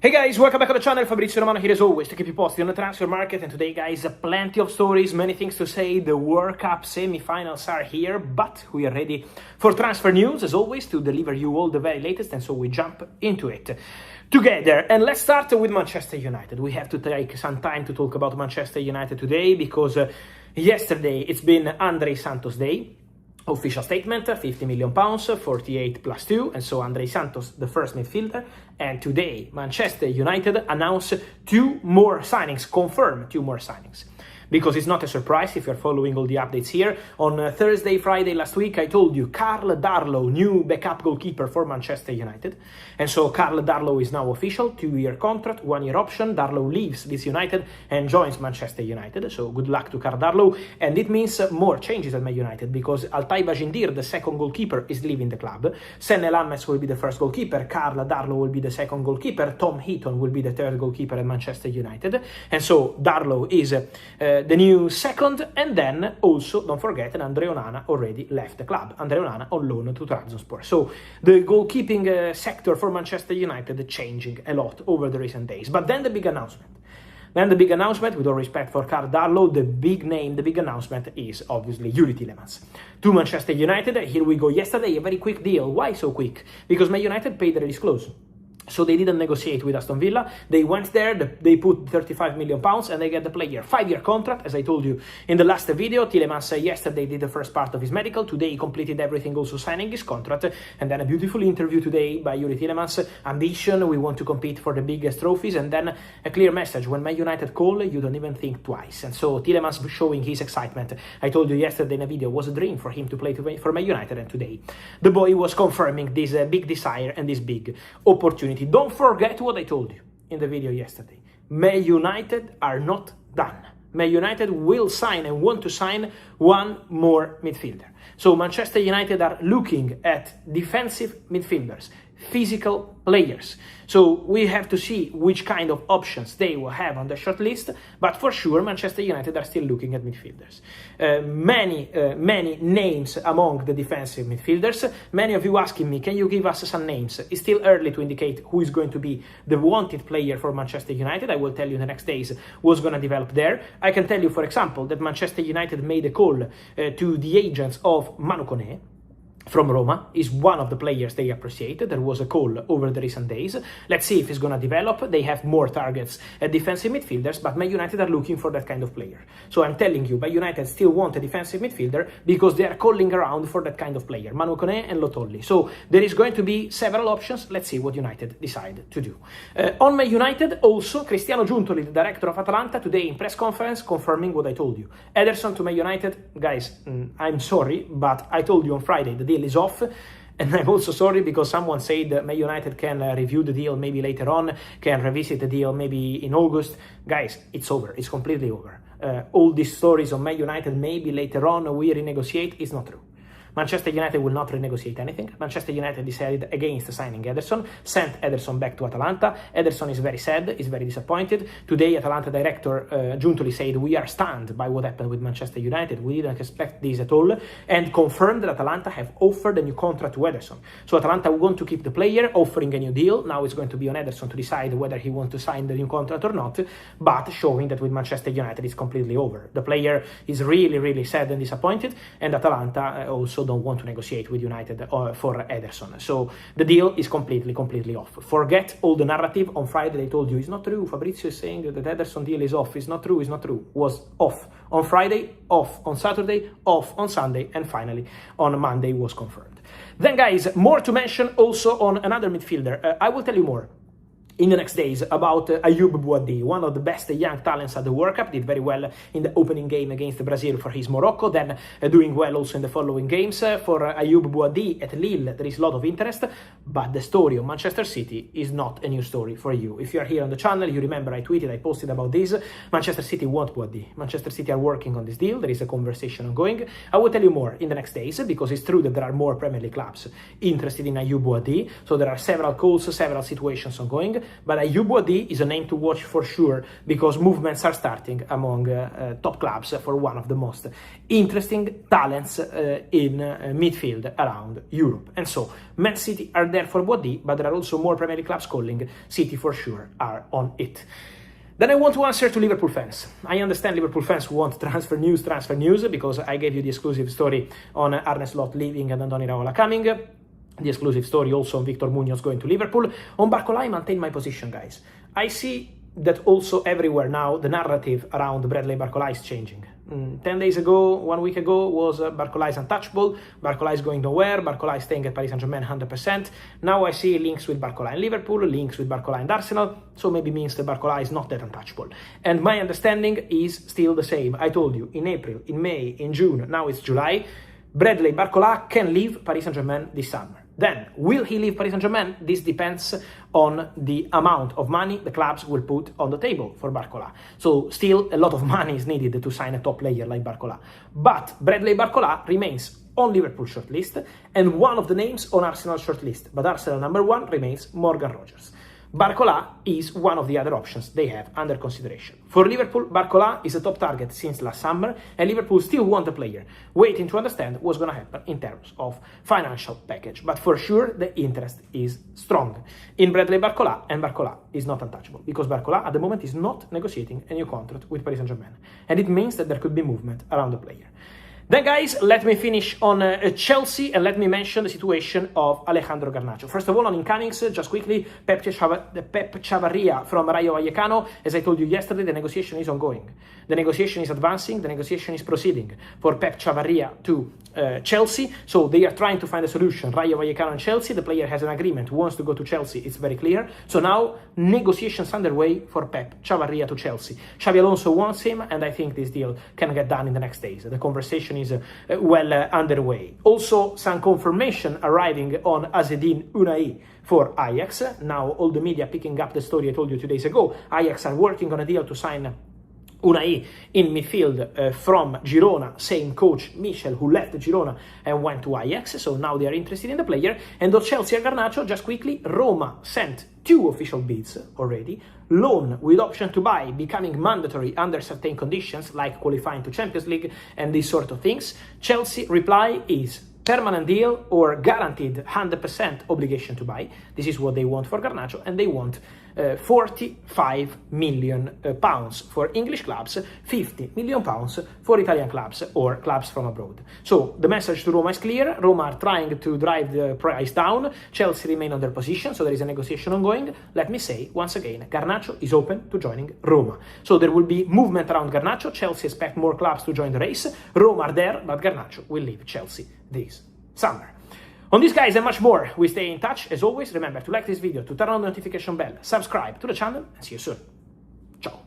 Hey guys, welcome back to the channel. Fabrizio Romano here as always to keep you posted on the transfer market. And today, guys, plenty of stories, many things to say. The World Cup semi-finals are here, but we are ready for transfer news as always to deliver you all the very latest. And so we jump into it together. And let's start with Manchester United. We have to take some time to talk about Manchester United today because yesterday it's been Andre Santos Day. Official statement, £50 million, 48 plus 2, and so Andre Santos, the first midfielder. And today, Manchester United announced two more signings, confirmed two more signings. Because it's not a surprise if you're following all the updates here. On Thursday, Friday last week, I told you Karl Darlow, new backup goalkeeper for Manchester United. And so Karl Darlow is now official, 2-year contract, 1-year option. Darlow leaves this United and joins Manchester United. So good luck to Karl Darlow. And it means more changes at Man United because Altay Bajindir, the second goalkeeper, is leaving the club. Sen Elhames will be the first goalkeeper. Karl Darlow will be the second goalkeeper. Tom Heaton will be the third goalkeeper at Manchester United. And so Darlow is the new second, and then also don't forget that Andre Onana already left the club. Andre Onana on loan to Trabzonspor. So the goalkeeping sector for Manchester United changing a lot over the recent days. But then the big announcement. With all respect for Karl Darlow, the big name, the big announcement is obviously Youri Tielemans. To Manchester United, here we go. Yesterday, a very quick deal. Why so quick? Because Man United paid the release clause. So they didn't negotiate with Aston Villa. They went there, they put £35 million and they get the player. 5-year contract, as I told you in the last video. Tielemans yesterday did the first part of his medical. Today he completed everything, also signing his contract. And then a beautiful interview today by Youri Tielemans. Ambition, we want to compete for the biggest trophies. And then a clear message, when Man United call, you don't even think twice. And so Tielemans showing his excitement. I told you yesterday in a video, it was a dream for him to play for Man United. And today the boy was confirming this big desire and this big opportunity. Don't forget what I told you in the video yesterday. Man United are not done. Man United will sign and want to sign one more midfielder. So Manchester United are looking at defensive midfielders, physical players. So we have to see which kind of options they will have on the short list, but for sure Manchester United are still looking at midfielders. Many names among the defensive midfielders. Many of you asking me, can you give us some names? It's still early to indicate who is going to be the wanted player for Manchester United. I will tell you in the next days what's going to develop there. I can tell you, for example, that Manchester United made a call to the agents of Kone from Roma. Is one of the players they appreciate. There was a call over the recent days. Let's see if it's going to develop. They have more targets at defensive midfielders, but Man United are looking for that kind of player. So I'm telling you, Man United still want a defensive midfielder because they are calling around for that kind of player, Manu Kone and Lotolli. So there is going to be several options. Let's see what United decide to do. On Man United, also, Cristiano Giuntoli, the director of Atalanta, today in press conference confirming what I told you. Ederson to Man United. Guys, I'm sorry, but I told you on Friday the deal is off. And I'm also sorry because someone said that Man United can review the deal maybe later on, can revisit the deal maybe in August. Guys, it's over. It's completely over. All these stories on Man United, maybe later on we renegotiate, is not true. Manchester United will not renegotiate anything. Manchester United decided against signing Ederson, sent Ederson back to Atalanta. Ederson is very sad, is very disappointed. Today, Atalanta director Giuntoli said, we are stunned by what happened with Manchester United. We didn't expect this at all, and confirmed that Atalanta have offered a new contract to Ederson. So Atalanta want to keep the player, offering a new deal. Now it's going to be on Ederson to decide whether he wants to sign the new contract or not, but showing that with Manchester United it's completely over. The player is really, really sad and disappointed, and Atalanta also don't want to negotiate with United for Ederson. So the deal is completely off. Forget all the narrative. On Friday they told you it's not true. Fabrizio is saying that the Ederson deal is off. It's not true. Was off on Friday, off on Saturday, off on Sunday, and finally on Monday was confirmed. Then guys, more to mention also on another midfielder. I will tell you more in the next days about Ayoub Bouaddi, one of the best young talents at the World Cup. Did very well in the opening game against Brazil for his Morocco, then doing well also in the following games. For Ayoub Bouaddi at Lille, there is a lot of interest, but the story of Manchester City is not a new story for you. If you are here on the channel, you remember I tweeted, I posted about this. Manchester City want Bouaddi. Manchester City are working on this deal. There is a conversation ongoing. I will tell you more in the next days because it's true that there are more Premier League clubs interested in Ayoub Bouaddi. So there are several calls, several situations ongoing. but Ayoub Bouaddi is a name to watch for sure, because movements are starting among top clubs for one of the most interesting talents in midfield around Europe. And so, Man City are there for Bouaddi, but there are also more Premier League clubs calling. City for sure are on it. Then I want to answer to Liverpool fans. I understand Liverpool fans want transfer news, because I gave you the exclusive story on Arne Slot leaving and Andoni Raiola coming. The exclusive story also on Victor Munoz going to Liverpool. On Barcola, I maintain my position, guys. I see that also everywhere now the narrative around Bradley Barcola is changing. 10 days ago, 1 week ago, was Barcola is untouchable, Barcola is going nowhere, Barcola is staying at Paris Saint-Germain 100%. Now I see links with Barcola and Liverpool, links with Barcola and Arsenal, so maybe means that Barcola is not that untouchable. And my understanding is still the same. I told you, in April, in May, in June, now it's July, Bradley Barcola can leave Paris Saint-Germain this summer. Then, will he leave Paris Saint-Germain? This depends on the amount of money the clubs will put on the table for Barcola. So, still, a lot of money is needed to sign a top player like Barcola. But Bradley Barcola remains on Liverpool shortlist and one of the names on Arsenal shortlist. But Arsenal number one remains Morgan Rogers. Barcola is one of the other options they have under consideration. For Liverpool, Barcola is a top target since last summer, and Liverpool still want a player, waiting to understand what's going to happen in terms of financial package. But for sure, the interest is strong in Bradley Barcola, and Barcola is not untouchable, because Barcola at the moment is not negotiating a new contract with Paris Saint-Germain, and it means that there could be movement around the player. Then, guys, let me finish on Chelsea, and let me mention the situation of Alejandro Garnacho. First of all, on incomings, just quickly, Pep Chavarria from Rayo Vallecano. As I told you yesterday, the negotiation is ongoing. The negotiation is advancing, the negotiation is proceeding for Pep Chavarria to Chelsea. So they are trying to find a solution. Rayo Vallecano and Chelsea, the player has an agreement, wants to go to Chelsea, it's very clear. So now, negotiations underway for Pep Chavarria to Chelsea. Xabi Alonso wants him, and I think this deal can get done in the next days. The conversation is well underway. Also, some confirmation arriving on Azzedine Unai for Ajax. Now, all the media picking up the story I told you 2 days ago. Ajax are working on a deal to sign Unai in midfield from Girona, same coach Michel, who left Girona and went to Ajax, so now they are interested in the player. And on Chelsea and Garnacho, just quickly, Roma sent 2 official bids already, loan with option to buy becoming mandatory under certain conditions, like qualifying to Champions League and these sort of things. Chelsea reply is permanent deal or guaranteed 100% obligation to buy. This is what they want for Garnacho, and they want 45 million pounds for English clubs, 50 million pounds for Italian clubs or clubs from abroad. So the message to Roma is clear. Roma are trying to drive the price down. Chelsea remain on their position, so there is a negotiation ongoing. Let me say once again, Garnacho is open to joining Roma. So there will be movement around Garnacho. Chelsea expect more clubs to join the race. Roma are there, but Garnacho will leave Chelsea this summer. On this, guys, and much more, we stay in touch. As always, remember to like this video, to turn on the notification bell, subscribe to the channel, and see you soon. Ciao.